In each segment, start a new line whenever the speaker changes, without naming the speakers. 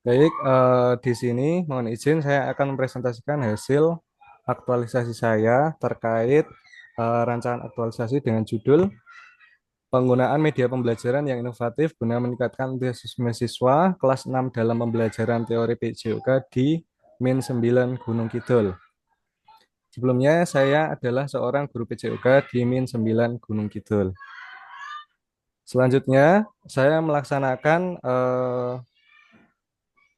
Baik, di sini mohon izin saya akan mempresentasikan hasil aktualisasi saya terkait rancangan aktualisasi dengan judul Penggunaan Media Pembelajaran yang Inovatif guna meningkatkan antusiasme siswa kelas 6 dalam pembelajaran teori PJOK di Min 9 Gunung Kidul. Sebelumnya saya adalah seorang guru PJOK di Min 9 Gunung Kidul. Selanjutnya saya melaksanakan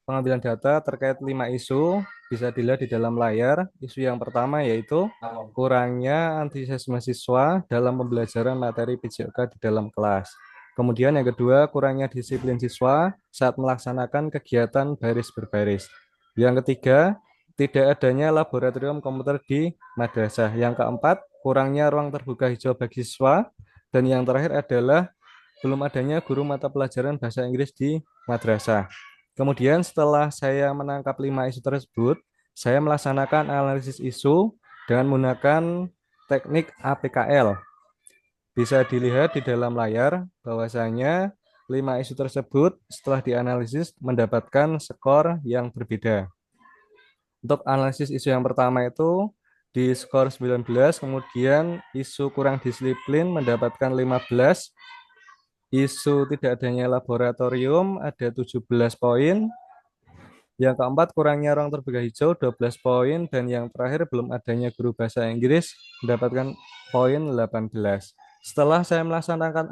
pengambilan data terkait 5 isu bisa dilihat di dalam layar. Isu yang pertama yaitu kurangnya antusiasme siswa dalam pembelajaran materi PJOK di dalam kelas. Kemudian yang kedua, kurangnya disiplin siswa saat melaksanakan kegiatan baris berbaris. Yang ketiga, tidak adanya laboratorium komputer di madrasah. Yang keempat, kurangnya ruang terbuka hijau bagi siswa. Dan yang terakhir adalah belum adanya guru mata pelajaran bahasa Inggris di madrasah. Kemudian setelah saya menangkap 5 isu tersebut, saya melaksanakan analisis isu dengan menggunakan teknik APKL. Bisa dilihat di dalam layar bahwasanya 5 isu tersebut setelah dianalisis mendapatkan skor yang berbeda. Untuk analisis isu yang pertama itu di skor 19, kemudian isu kurang disiplin mendapatkan 15, isu tidak adanya laboratorium ada 17 poin. Yang keempat, kurangnya ruang terbuka hijau 12 poin. Dan yang terakhir, belum adanya guru bahasa Inggris mendapatkan poin 18. Setelah saya melaksanakan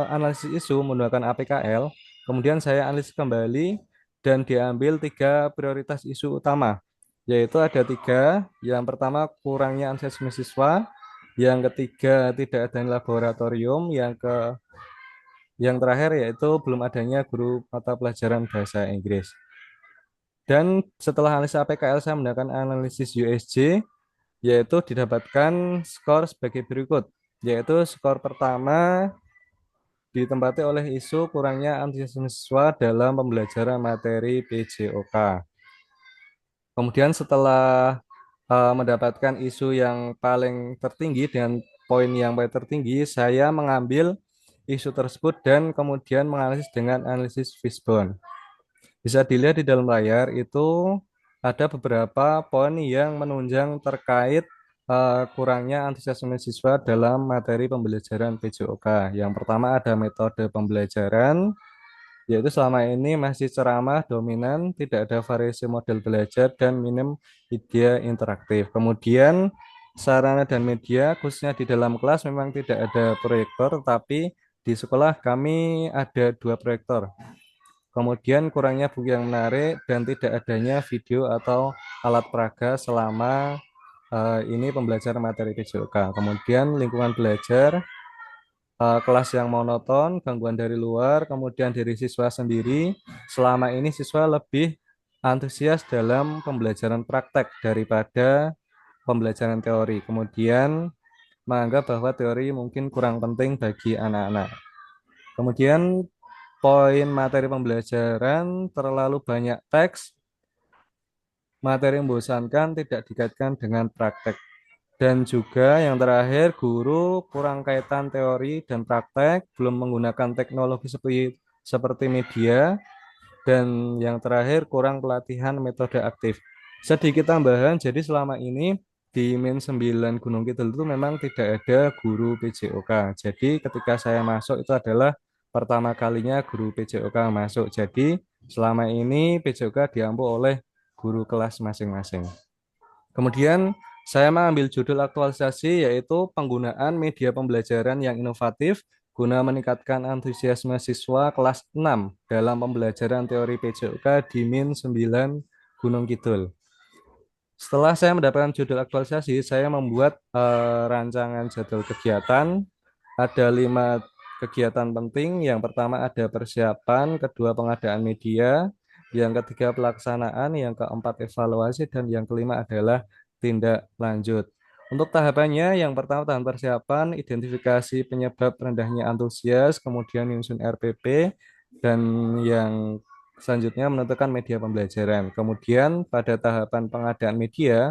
analisis isu menggunakan APKL, kemudian saya analisis kembali dan diambil 3 prioritas isu utama, yaitu ada 3. Yang pertama, kurangnya antusiasme siswa. Yang ketiga, tidak adanya laboratorium. Yang terakhir yaitu belum adanya guru mata pelajaran bahasa Inggris. Dan setelah analisis APKL saya menggunakan analisis USJ, yaitu didapatkan skor sebagai berikut, yaitu skor pertama ditempati oleh isu kurangnya antusiasme siswa dalam pembelajaran materi PJOK. Kemudian setelah mendapatkan isu yang paling tertinggi dengan poin yang paling tertinggi, saya mengambil isu tersebut dan kemudian menganalisis dengan analisis Fishbone. Bisa dilihat di dalam layar itu ada beberapa poin yang menunjang terkait kurangnya antusiasme siswa dalam materi pembelajaran PJOK. Yang pertama ada metode pembelajaran, yaitu selama ini masih ceramah dominan, tidak ada variasi model belajar dan minim ide interaktif. Kemudian sarana dan media khususnya di dalam kelas memang tidak ada proyektor, tapi di sekolah kami ada 2 proyektor. Kemudian kurangnya buku yang menarik dan tidak adanya video atau alat peraga selama ini pembelajaran materi PJOK. Kemudian lingkungan belajar, kelas yang monoton, gangguan dari luar, kemudian dari siswa sendiri. Selama ini siswa lebih antusias dalam pembelajaran praktek daripada pembelajaran teori. Kemudian menganggap bahwa teori mungkin kurang penting bagi anak-anak. Kemudian poin materi pembelajaran terlalu banyak teks, materi membosankan, tidak dikaitkan dengan praktek. Dan juga yang terakhir, guru kurang kaitan teori dan praktek, belum menggunakan teknologi seperti media, dan yang terakhir kurang pelatihan metode aktif. Sedikit tambahan, jadi selama ini di Min 9 Gunung Kidul itu memang tidak ada guru PJOK. Jadi ketika saya masuk itu adalah pertama kalinya guru PJOK masuk. Jadi selama ini PJOK diampu oleh guru kelas masing-masing. Kemudian saya mengambil judul aktualisasi yaitu penggunaan media pembelajaran yang inovatif guna meningkatkan antusiasme siswa kelas 6 dalam pembelajaran teori PJOK di Min 9 Gunung Kidul. Setelah saya mendapatkan judul aktualisasi, saya membuat rancangan jadwal kegiatan. Ada 5 kegiatan penting. Yang pertama ada persiapan, kedua pengadaan media, yang ketiga pelaksanaan, yang keempat evaluasi, dan yang kelima adalah tindak lanjut. Untuk tahapannya, yang pertama tahapan persiapan, identifikasi penyebab rendahnya antusias, kemudian menyusun RPP, dan yang selanjutnya menentukan media pembelajaran. Kemudian pada tahapan pengadaan media,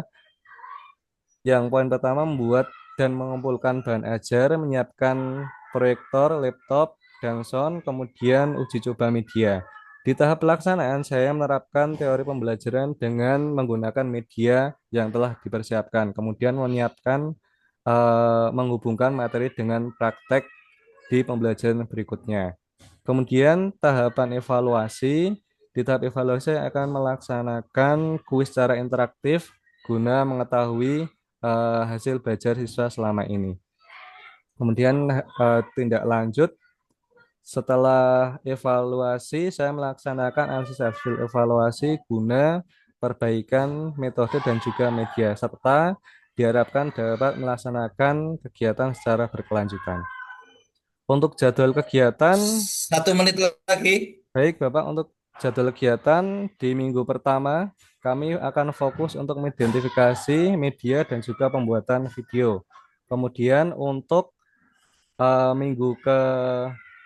yang poin pertama membuat dan mengumpulkan bahan ajar, menyiapkan proyektor, laptop, dan sound, kemudian uji coba media. Di tahap pelaksanaan, saya menerapkan teori pembelajaran dengan menggunakan media yang telah dipersiapkan, kemudian menyiapkan menghubungkan materi dengan praktek di pembelajaran berikutnya. Kemudian tahapan evaluasi, di tahap evaluasi saya akan melaksanakan kuis secara interaktif guna mengetahui hasil belajar siswa selama ini. Kemudian tindak lanjut setelah evaluasi, saya melaksanakan analisis hasil evaluasi guna perbaikan metode dan juga media, serta diharapkan dapat melaksanakan kegiatan secara berkelanjutan. Untuk jadwal kegiatan,
1 menit lagi.
baik Bapak, untuk jadwal kegiatan di minggu pertama, kami akan fokus untuk mengidentifikasi media dan juga pembuatan video. Kemudian untuk minggu ke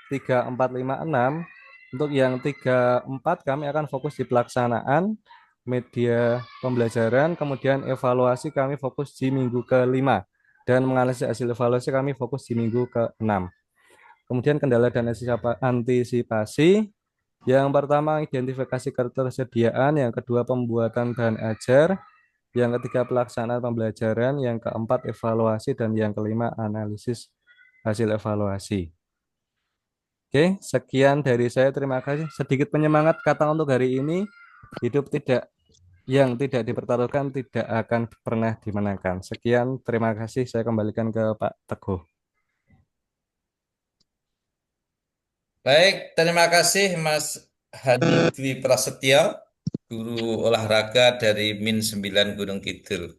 3, 4, 5, 6, untuk yang 3, 4 kami akan fokus di pelaksanaan media pembelajaran, kemudian evaluasi kami fokus di minggu ke-5, dan menganalisis hasil evaluasi kami fokus di minggu ke-6. Kemudian kendala dan antisipasi, yang pertama identifikasi ketersediaan, yang kedua pembuatan bahan ajar, yang ketiga pelaksanaan pembelajaran, yang keempat evaluasi, dan yang kelima analisis hasil evaluasi. Oke, sekian dari saya. Terima kasih. Sedikit penyemangat kata untuk hari ini, hidup tidak yang tidak dipertaruhkan tidak akan pernah dimenangkan. Sekian, terima kasih. Saya kembalikan ke Pak Teguh.
Baik, terima kasih Mas Hani Dwi Prasetyo, guru olahraga dari Min 9 Gunung Kidul.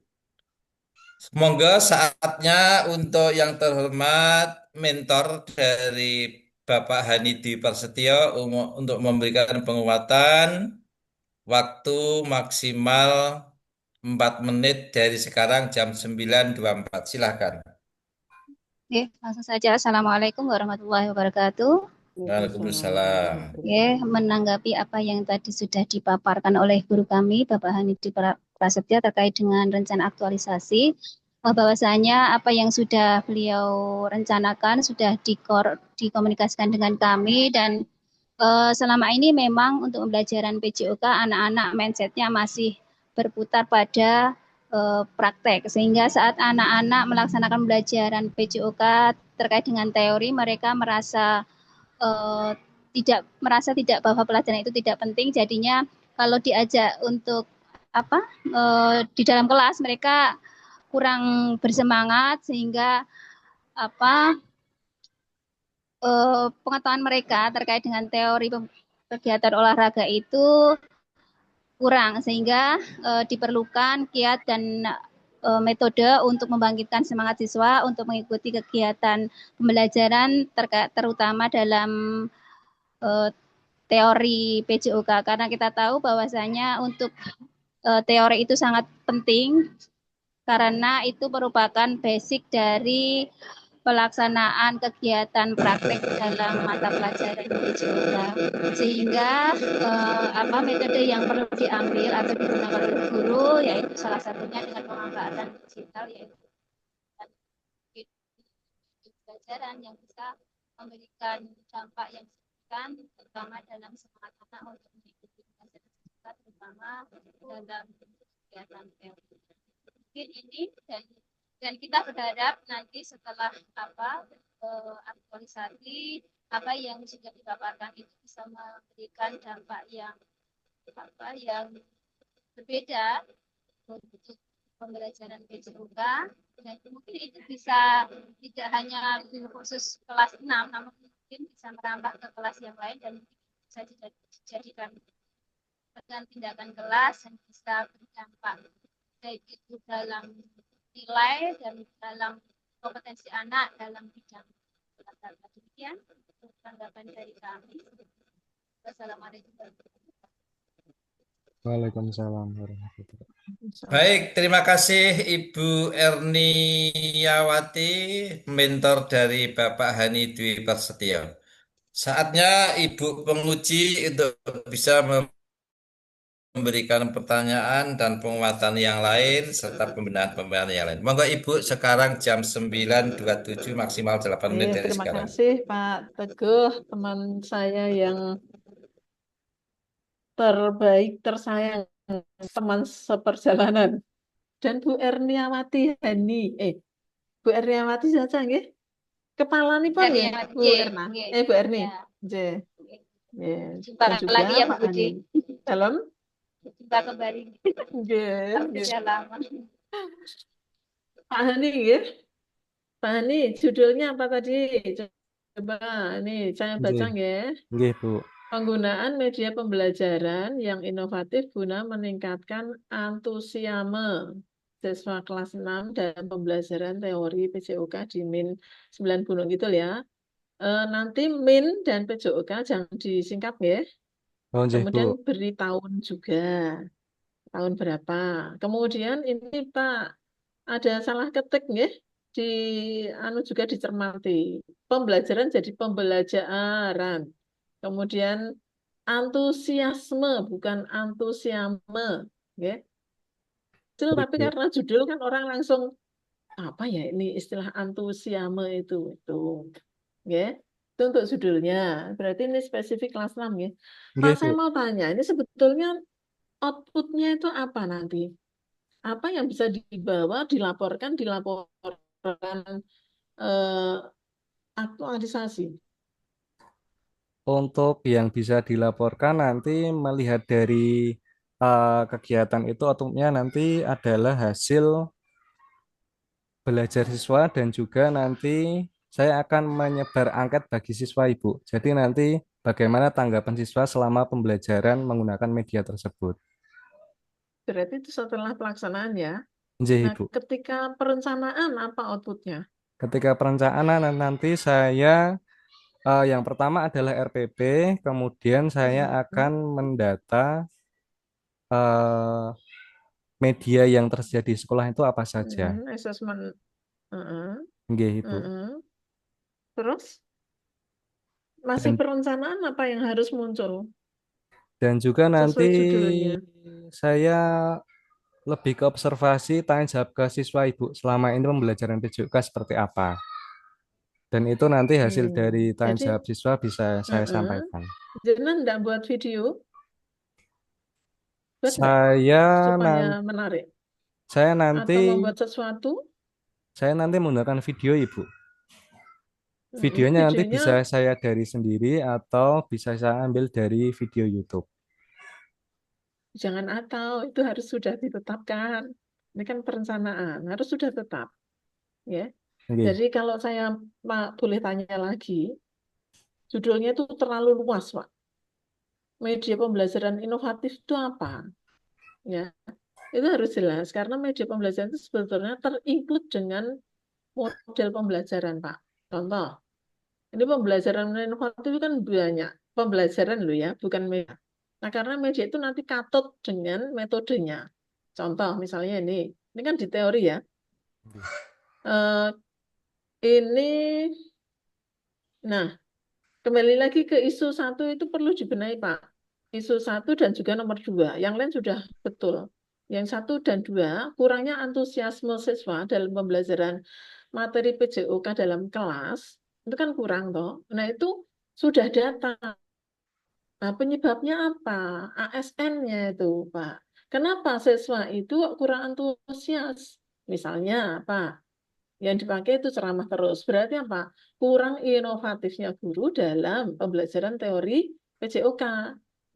Semoga saatnya untuk yang terhormat mentor dari Bapak Hani Dwi Prasetyo untuk memberikan penguatan waktu maksimal 4 menit dari sekarang jam 9.24. Silahkan.
Oke, langsung saja. Assalamualaikum warahmatullahi wabarakatuh.
Waalaikumsalam
Waalaikumsalam.
Oke, menanggapi apa yang tadi sudah dipaparkan oleh guru kami, Bapak Hamidi Prasetyo terkait dengan rencana aktualisasi, bahwasanya apa yang sudah beliau rencanakan sudah dikomunikasikan dengan kami dan selama ini memang untuk pembelajaran PJOK anak-anak mindsetnya masih berputar pada praktek sehingga saat anak-anak melaksanakan pembelajaran PJOK terkait dengan teori mereka eh, merasa tidak bahwa pelajaran itu tidak penting jadinya kalau diajak untuk apa di dalam kelas mereka kurang bersemangat sehingga apa pengetahuan mereka terkait dengan teori kegiatan olahraga itu kurang sehingga diperlukan kiat dan metode untuk membangkitkan semangat siswa untuk mengikuti kegiatan pembelajaran terutama dalam eh, teori PJOK karena kita tahu bahwasanya untuk teori itu sangat penting karena itu merupakan basic dari pelaksanaan kegiatan praktek dalam mata pelajaran PJOK sehingga apa metode yang perlu diambil atau digunakan oleh guru yaitu salah satunya dengan pemanfaatan digital yaitu pelajaran yang bisa memberikan dampak yang signifikan terutama dalam semangat anak untuk mengikuti pelajaran digital terutama dalam kegiatan teori. Mungkin ini dan kita berharap nanti setelah aktualisasi apa yang sudah dipaparkan itu bisa memberikan dampak yang berbeda untuk pembelajaran PJOK dan mungkin itu bisa tidak hanya khusus kelas 6 namun mungkin bisa merambah ke kelas yang lain dan bisa dijadikan dengan tindakan kelas yang bisa berdampak baik itu dalam nilai dan dalam kompetensi anak dalam bidang olahraga. Demikian tanggapan dari kami. Wassalamualaikum warahmatullahi wabarakatuh.
Waalaikumsalam warahmatullahi wabarakatuh.
Baik, terima kasih Ibu Erniawati, mentor dari Bapak Hani Dwi Prasetyo. Saatnya Ibu penguji untuk bisa memberikan pertanyaan dan penguatan yang lain serta pembenahan-pembenahan yang lain. Monggo Ibu, sekarang jam 9.27 maksimal 8 menit dari
Terima
sekarang.
kasih Pak Teguh, teman saya yang terbaik, tersayang, teman seperjalanan. Dan Bu Erniawati Hani. Bu Erniawati saja nggih. Kepala nih Pak nggih, Bu Erna. Bu Erni.
Ya.
Nggih. Nggih.
Jumpa
Dan juga
lagi ya Pak
Pak
Budi.
Hani. Dalam
Jumpa kembali.
nggih, nggih.
Sudah lama.
Pak Hani nggih. Pak Hani, judulnya apa tadi? Coba ini saya baca
Nggih,
nggih.
nggih, Bu.
Penggunaan media pembelajaran yang inovatif guna meningkatkan antusiasme siswa kelas 6 dalam pembelajaran teori PJOK di Min 9 Gunung gitu ya. Nanti Min dan PJOK jangan disingkat ya.
Oh, nggih, Bu.
Kemudian beri tahun juga. Tahun berapa. Kemudian ini Pak, ada salah ketik ya. Di juga dicermati. Pembelajaran jadi pembelajaran. Kemudian antusiasme bukan antusiasme, ya. Tapi
Baik, Bu.
karena judul kan orang langsung apa ya ini istilah antusiasme itu, ya. Itu untuk judulnya. Berarti ini spesifik kelas 6 ya.
Nggih,
Pak,
Bu.
saya mau tanya, ini sebetulnya outputnya itu apa nanti? Apa yang bisa dibawa, dilaporkan eh, aktualisasi?
Untuk yang bisa dilaporkan nanti melihat dari kegiatan itu outputnya nanti adalah hasil belajar siswa dan juga nanti saya akan menyebar angket bagi siswa Ibu. Jadi nanti bagaimana tanggapan siswa selama pembelajaran menggunakan media tersebut.
Berarti itu setelah pelaksanaan ya.
Nggih,
Nah,
Ibu.
ketika perencanaan apa outputnya?
Ketika perencanaan nanti saya yang pertama adalah RPP, kemudian saya akan mendata eh, media yang tersedia di sekolah itu apa saja.
Assessment. Heeh,
Nggih, Ibu.
heeh. Terus masih
Dan,
perencanaan apa yang harus muncul
dan juga nanti
sesuai judulnya?
saya lebih ke observasi tanya jawab ke siswa Ibu selama ini pembelajaran PJK seperti apa. Dan itu nanti hasil dari tanya
Jadi,
jawab siswa bisa saya
heeh.
sampaikan.
Jangan enggak buat video, buat enggak
Saya
supaya
nan
menarik
saya nanti
atau membuat sesuatu.
saya nanti menggunakan video Ibu. Videonya nanti
Videonya
bisa saya dari sendiri atau bisa saya ambil dari video YouTube.
jangan atau itu harus sudah ditetapkan. Ini kan perencanaan, harus sudah tetap, ya.
Nggih.
Jadi kalau saya boleh tanya lagi, judulnya itu terlalu luas, Pak. Media pembelajaran inovatif itu apa? Ya, itu harus jelas karena media pembelajaran itu sebetulnya terinclude dengan model pembelajaran, Pak. Contoh, ini pembelajaran inovatif itu kan banyak pembelajaran loh ya, bukan media. Nah, karena media itu nanti katut dengan metodenya. Contoh, misalnya ini kan di teori ya. Eh, ini, nah, kembali lagi ke isu 1 itu perlu dibenahi, Pak. Isu 1 dan juga nomor 2. Yang lain sudah betul. Yang 1 dan 2, kurangnya antusiasme siswa dalam pembelajaran materi PJOK dalam kelas, itu kan kurang, toh. Nah, itu sudah data. Nah, penyebabnya apa? ASN-nya itu, Pak. Kenapa siswa itu kurang antusias? Misalnya, apa? Yang dipakai itu ceramah terus. Berarti apa? Kurang inovatifnya guru dalam pembelajaran teori PJOK.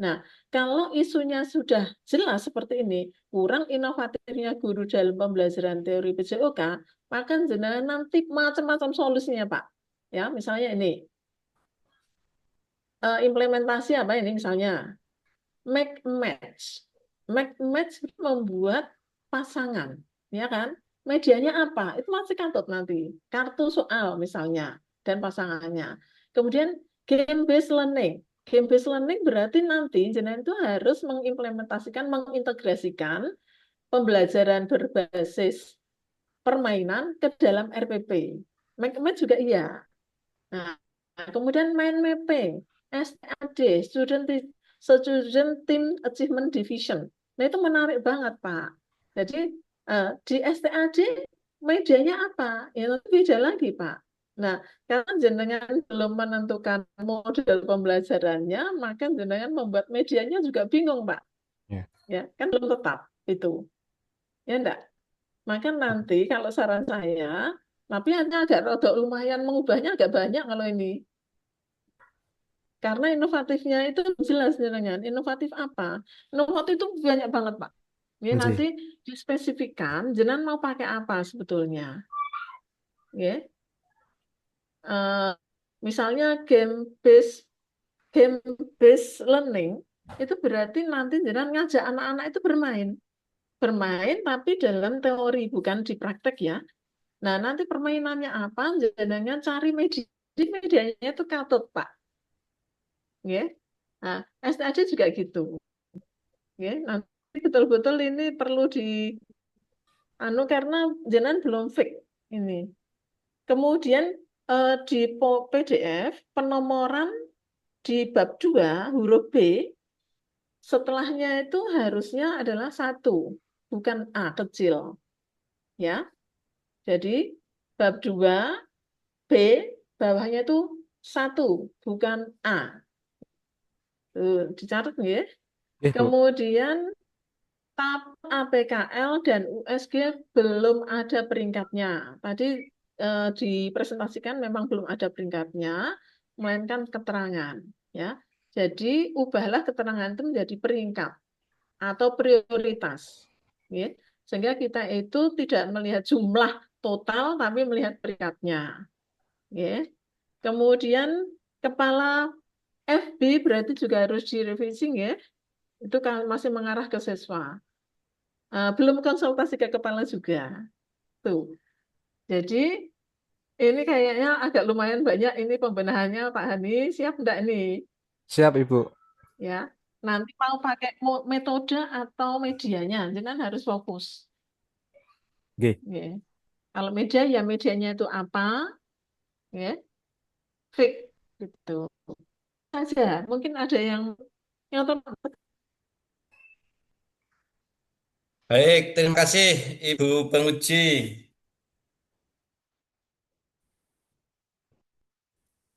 Nah, kalau isunya sudah jelas seperti ini, kurang inovatifnya guru dalam pembelajaran teori PJOK, maka jenengan nanti macam-macam solusinya, Pak. Ya, misalnya ini. Implementasi apa ini misalnya? Make match. Make match membuat pasangan, ya kan? Medianya apa? Itu masih kantut nanti. Kartu soal misalnya dan pasangannya. Kemudian game based learning. Game based learning berarti nanti jenengan itu harus mengimplementasikan, mengintegrasikan pembelajaran berbasis permainan ke dalam RPP. Make match juga iya. Nah, kemudian mind mapping, SAD, Student Team Achievement Division. Nah, itu menarik banget, Pak. Jadi, di STAD medianya apa? Ya, beda lagi, Pak. Nah, karena jenengan belum menentukan model pembelajarannya, maka jenengan membuat medianya juga bingung, Pak.
Ya.
Ya, kan belum tetap itu. Ya enggak? Maka nanti kalau saran saya, tapi hanya agak rada lumayan mengubahnya agak banyak kalau ini. Karena inovatifnya itu jelas jenengan. Inovatif apa? Inovatif itu banyak banget, Pak. Ini nanti
Nggih.
dispesifikan jenengan mau pakai apa sebetulnya. Ya. Eh, misalnya game based learning itu berarti nanti jenengan ngajak anak-anak itu bermain. Bermain tapi dalam teori bukan di praktek ya. Nah, nanti permainannya apa? Jenengan cari media. Jadi medianya itu katut, Pak. Ya. Nah, STAD juga gitu. Ya, nanti betul-betul ini perlu di karena jenengan belum fix ini. Kemudian di PDF penomoran di bab 2 huruf B setelahnya itu harusnya adalah 1, bukan A kecil. Ya. Jadi bab 2 B bawahnya itu 1, bukan A. Tuh, dicatat ya.
Nggih, Bu.
Kemudian tab APKL dan USG belum ada peringkatnya. Tadi dipresentasikan memang belum ada peringkatnya, melainkan keterangan. Ya, jadi ubahlah keterangan itu menjadi peringkat atau prioritas. Ya. Sehingga kita itu tidak melihat jumlah total, tapi melihat peringkatnya. Ya. Kemudian kepala FB berarti juga harus direvisi ya. Itu kan masih mengarah ke siswa. Belum konsultasi ke kepala juga. Tuh. Jadi ini kayaknya agak lumayan banyak ini pembenahannya Pak Hani. Siap enggak ini?
Siap, Ibu.
Ya. Nanti mau pakai metode atau medianya, jangan harus fokus.
Nggih.
Ya. Kalau media ya medianya itu apa? Ya. Fix gitu. Saja. Mungkin ada yang
Baik, terima kasih Ibu Penguji.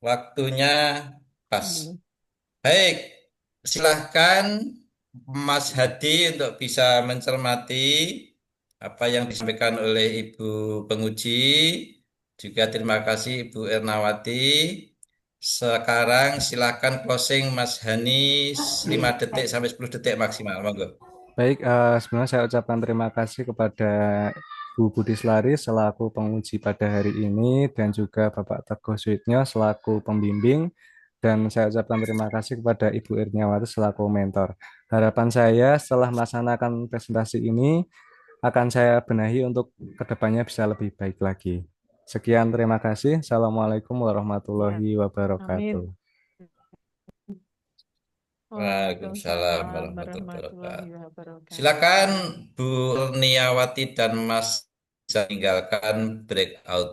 Waktunya pas.
Hmm.
Baik, silahkan Mas Hadi untuk bisa mencermati apa yang disampaikan oleh Ibu Penguji. Juga terima kasih Ibu Ernawati. Sekarang silahkan closing Mas Hani 5 detik sampai 10 detik maksimal. Monggo.
Baik, sebenarnya saya ucapkan terima kasih kepada Bu Budi Selari selaku penguji pada hari ini dan juga Bapak Teguh Suitnyo selaku pembimbing dan saya ucapkan terima kasih kepada Ibu Irniawati selaku mentor. Harapan saya setelah melaksanakan presentasi ini akan saya benahi untuk kedepannya bisa lebih baik lagi. Sekian, terima kasih. Assalamualaikum
ya.
warahmatullahi wabarakatuh.
Amin.
Waalaikumsalam
Waalaikumsalam
warahmatullahi
warahmatullahi
wabarakatuh. Silakan
wabarakatuh.
Bu Niawati dan Mas bisa tinggalkan breakout.